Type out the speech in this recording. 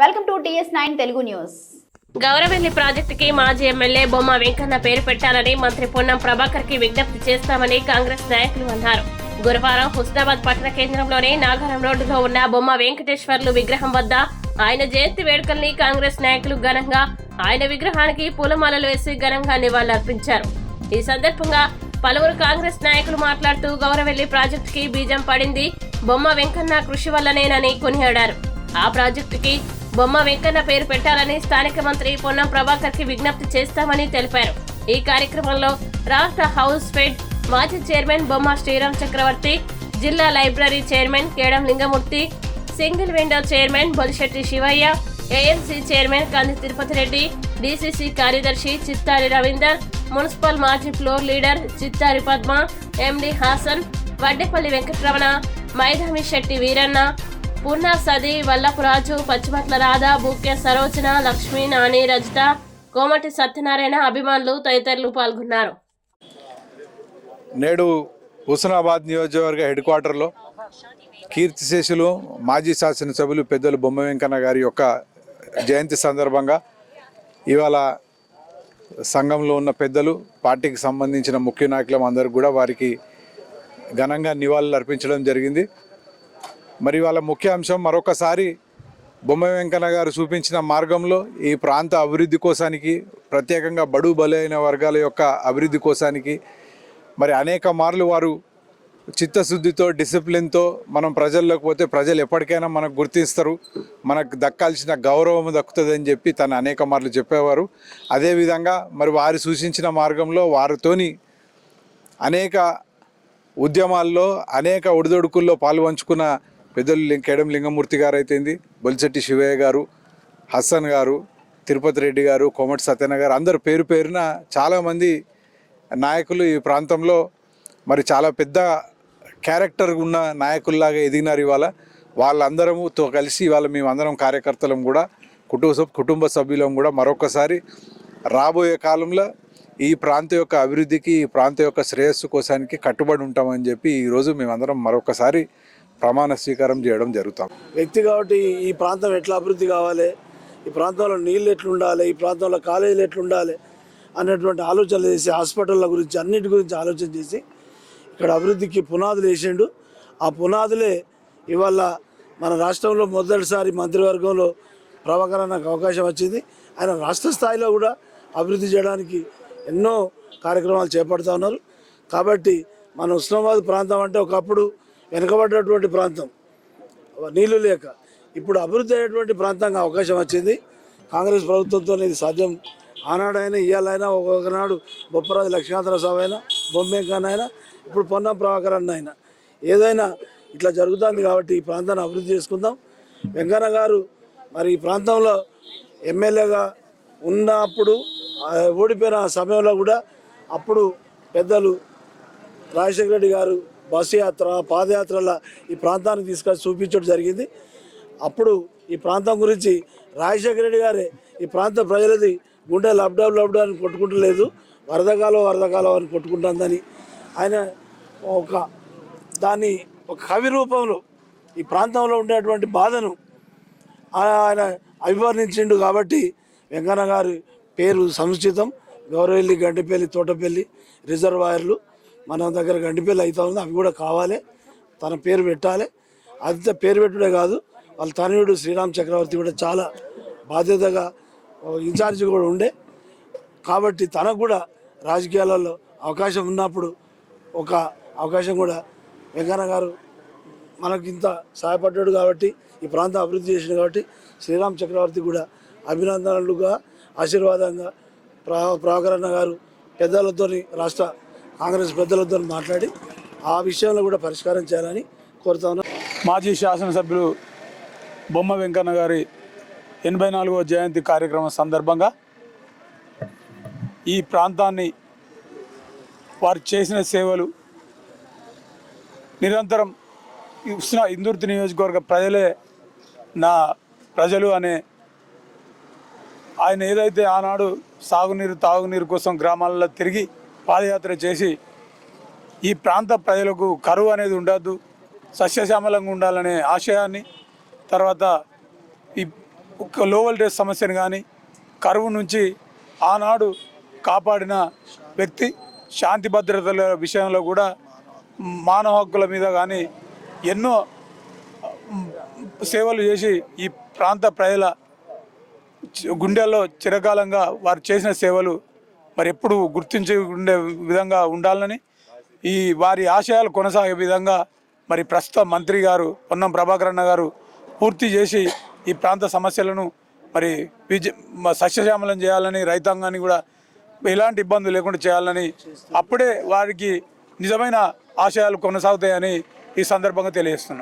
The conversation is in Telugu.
Welcome to TS9 Telugu news. Gouravelli ప్రాజెక్టుకి మాజీ ఎమ్మెల్యే బొమ్మ వెంకన్న పేరు పెట్టాలని మంత్రి పొన్నం ప్రభాకర్ కి విజ్ఞప్తి చేస్తామని కాంగ్రెస్ నాయకులు అన్నారు. గురువారం హుస్నాబాద్ పట్టణ కేంద్రంలోని నాగారం రోడ్డులో ఉన్న బొమ్మ వెంకటేశ్వర్లు విగ్రహం వద్ద ఆయన జయంతి వేడుకల్ని కాంగ్రెస్ నాయకులు ఘనంగా ఆయన విగ్రహానికి పూలమాలలు వేసి ఘనంగా నివాళులర్పించారు. ఈ సందర్భంగా పలువురు కాంగ్రెస్ నాయకులు మాట్లాడుతూ గౌరవెల్లి ప్రాజెక్టుకి బీజం పడింది బొమ్మ వెంకన్న కృషి వల్లనేనని కొనియాడారు. ఆ ప్రాజెక్టుకి బొమ్మ వెంకన్న పేరు పెట్టాలని స్థానిక మంత్రి పొన్నం ప్రభాకర్ కి విజ్ఞప్తి చేస్తామని తెలిపారు. ఈ కార్యక్రమంలో రాష్ట్ర హౌస్ ఫెడ్ మాజీ చైర్మన్ బొమ్మ శ్రీరామ్ చక్రవర్తి, జిల్లా library chairman Kedam Lingamurthy, single window chairman Bolishetti Shivaiah, AMC chairman Kandi Tirupati Reddy, DCC కార్యదర్శి చిత్తారి రవీందర్, మున్సిపల్ మాజీ floor leader Chittari Padma, MD Hasan, Vaddepalli Venkataramana, Maidami Shetty Veeranna, Purna Sadi, Vallapuraju, Pachimatla Radha, Bukya Sarojana, Lakshmi, Nani, Rajitha, Komati Satyanarayana, అభిమానులు తదితరులు పాల్గొన్నారు. నేడు హుస్నాబాద్ నియోజకవర్గ హెడ్ క్వార్టర్లో కీర్తిశేషులు మాజీ శాసనసభ్యులు పెద్దలు బొమ్మ వెంకన్న గారి యొక్క జయంతి సందర్భంగా ఇవాళ సంఘంలో ఉన్న పెద్దలు, పార్టీకి సంబంధించిన ముఖ్య నాయకులం అందరూ కూడా వారికి ఘనంగా నివాళులు అర్పించడం జరిగింది. మరి వాళ్ళ ముఖ్య అంశం మరొకసారి బొమ్మ వెంకన్న గారు చూపించిన మార్గంలో ఈ ప్రాంత అభివృద్ధి కోసానికి, ప్రత్యేకంగా బడు బలైన వర్గాల యొక్క అభివృద్ధి కోసానికి మరి అనేక మార్లు వారు చిత్తశుద్ధితో, డిసిప్లిన్తో మనం ప్రజల్లోకి పోతే ప్రజలు ఎప్పటికైనా మనకు గుర్తిస్తారు, మనకు దక్కాల్సిన గౌరవం దక్కుతుందని చెప్పి తను అనేక మార్లు చెప్పేవారు. అదేవిధంగా మరి వారు సూచించిన మార్గంలో వారితోని అనేక ఉద్యమాల్లో, అనేక ఒడిదొడుకుల్లో పాల్పంచుకున్న పెద్దలు కేడం లింగమూర్తి గారు అయితేంది, బొలిశెట్టి శివయ్య గారు, హసన్ గారు, తిరుపతి రెడ్డి గారు, కోమటి సత్యనారాయణ గారు, అందరు పేరు పేరున చాలామంది నాయకులు ఈ ప్రాంతంలో మరి చాలా పెద్ద క్యారెక్టర్ ఉన్న నాయకుల్లాగా ఎదిగినారు. ఇవాళ వాళ్ళందరముతో కలిసి ఇవాళ మేమందరం కార్యకర్తలం కూడా కుటుంబ సభ్యులం కూడా మరొకసారి రాబోయే కాలంలో ఈ ప్రాంతం యొక్క అభివృద్ధికి, ఈ ప్రాంతం యొక్క శ్రేయస్సు కోసానికి కట్టుబడి ఉంటామని చెప్పి ఈరోజు మేమందరం మరొకసారి ప్రమాణ స్వీకారం చేయడం జరుగుతాం. వ్యక్తి కాబట్టి ఈ ప్రాంతం ఎట్లా అభివృద్ధి కావాలి, ఈ ప్రాంతంలో నీళ్ళు ఎట్లుండాలి, ఈ ప్రాంతంలో కాలేజీలు ఎట్లుండాలి అనేటువంటి ఆలోచనలు చేసి, హాస్పిటళ్ళ గురించి అన్నిటి గురించి ఆలోచన చేసి ఇక్కడ అభివృద్ధికి పునాదులు వేసిండు. ఆ పునాదులే ఇవాళ మన రాష్ట్రంలో మొదటిసారి మంత్రివర్గంలో ప్రభాకర్ నాకు అవకాశం వచ్చింది. ఆయన రాష్ట్ర స్థాయిలో కూడా అభివృద్ధి చేయడానికి ఎన్నో కార్యక్రమాలు చేపడుతూ ఉన్నారు. కాబట్టి మన హుస్నాబాద్ ప్రాంతం అంటే ఒకప్పుడు వెనుకబడ్డటువంటి ప్రాంతం, నీళ్లు లేక, ఇప్పుడు అభివృద్ధి అయ్యేటువంటి ప్రాంతంగా అవకాశం వచ్చింది. కాంగ్రెస్ ప్రభుత్వంతో ఇది సాధ్యం. ఆనాడైనా ఇవాళైనా ఒకనాడు బొప్పరాజు లక్ష్మీనాథరావు సాబ్ అయినా, బొమ్మ వెంకన్న అయినా, ఇప్పుడు పొన్నం ప్రభాకర్ అన్న అయినా, ఏదైనా ఇట్లా జరుగుతుంది. కాబట్టి ఈ ప్రాంతాన్ని అభివృద్ధి చేసుకుందాం. వెంకన్న గారు మరి ఈ ప్రాంతంలో ఎమ్మెల్యేగా ఉన్నప్పుడు, ఓడిపోయిన సమయంలో కూడా అప్పుడు పెద్దలు రాజశేఖర రెడ్డి గారు బస్సు యాత్ర, పాదయాత్రల ఈ ప్రాంతాన్ని తీసుకొచ్చి చూపించడం జరిగింది. అప్పుడు ఈ ప్రాంతం గురించి రాజశేఖర రెడ్డి గారే ఈ ప్రాంత ప్రజలది గుండె లబ్డౌన్ అని కొట్టుకుంటలేదు, వరదకాలం అని కొట్టుకుంటుందని ఆయన దాన్ని ఒక కవి రూపంలో ఈ ప్రాంతంలో ఉండేటువంటి బాధను ఆయన అభివర్ణించిండు. కాబట్టి వెంకన్న గారి పేరు సముచితం. గౌరవెల్లి, గండిపల్లి, తోటపల్లి రిజర్వాయర్లు మన దగ్గర గండిపల్లి అవుతా ఉంది, అవి కూడా కావాలి, తన పేరు పెట్టాలి. అది పేరు పెట్టుడే కాదు, వాళ్ళ తనయుడు శ్రీరామ్ చక్రవర్తి కూడా చాలా బాధ్యతగా ఇన్ఛార్జి కూడా ఉండే. కాబట్టి తనకు కూడా రాజకీయాలలో అవకాశం ఉన్నప్పుడు ఒక అవకాశం కూడా వెంకన్న గారు మనకు ఇంత సహాయపడ్డాడు కాబట్టి, ఈ ప్రాంతం అభివృద్ధి చేసింది కాబట్టి శ్రీరామ్ చక్రవర్తి కూడా అభినందనలుగా, ఆశీర్వాదంగా ప్రభాకర్ అన్న గారు పెద్దలతో, రాష్ట్ర కాంగ్రెస్ పెద్దలతో మాట్లాడి ఆ విషయంలో కూడా పరిష్కారం చేయాలని కోరుతా ఉన్నాం. మాజీ శాసనసభ్యులు బొమ్మ వెంకన్న గారి 84వ జయంతి కార్యక్రమం సందర్భంగా ఈ ప్రాంతాన్ని, వారు చేసిన సేవలు నిరంతరం ఇందుర్తి నియోజకవర్గ ప్రజలే నా ప్రజలు అనే ఆయన ఏదైతే ఆనాడు సాగునీరు, తాగునీరు కోసం గ్రామాలలో తిరిగి పాదయాత్ర చేసి ఈ ప్రాంత ప్రజలకు కరువు అనేది ఉండద్దు, సస్యశ్యామలంగా ఉండాలనే ఆశయాన్ని, తర్వాత ఈ ఒక లో వోల్టేజ్ సమస్యను కానీ కరువు నుంచి ఆనాడు కాపాడిన వ్యక్తి. శాంతి భద్రతల విషయంలో కూడా మానవ హక్కుల మీద కానీ ఎన్నో సేవలు చేసి ఈ ప్రాంత ప్రజల గుండెల్లో చిరకాలంగా వారు చేసిన సేవలు మరి ఎప్పుడు గుర్తించి ఉండే విధంగా ఉండాలని, ఈ వారి ఆశయాలు కొనసాగే విధంగా మరి ప్రస్తుత మంత్రి గారు పొన్నం ప్రభాకర్ అన్న గారు పూర్తి చేసి ఈ ప్రాంత సమస్యలను మరి సస్యశ్యామలం చేయాలని, రైతాంగాన్ని కూడా ఎలాంటి ఇబ్బందులు లేకుండా చేయాలని, అప్పుడే వారికి నిజమైన ఆశయాలు కొనసాగుతాయని ఈ సందర్భంగా తెలియజేస్తున్నాను.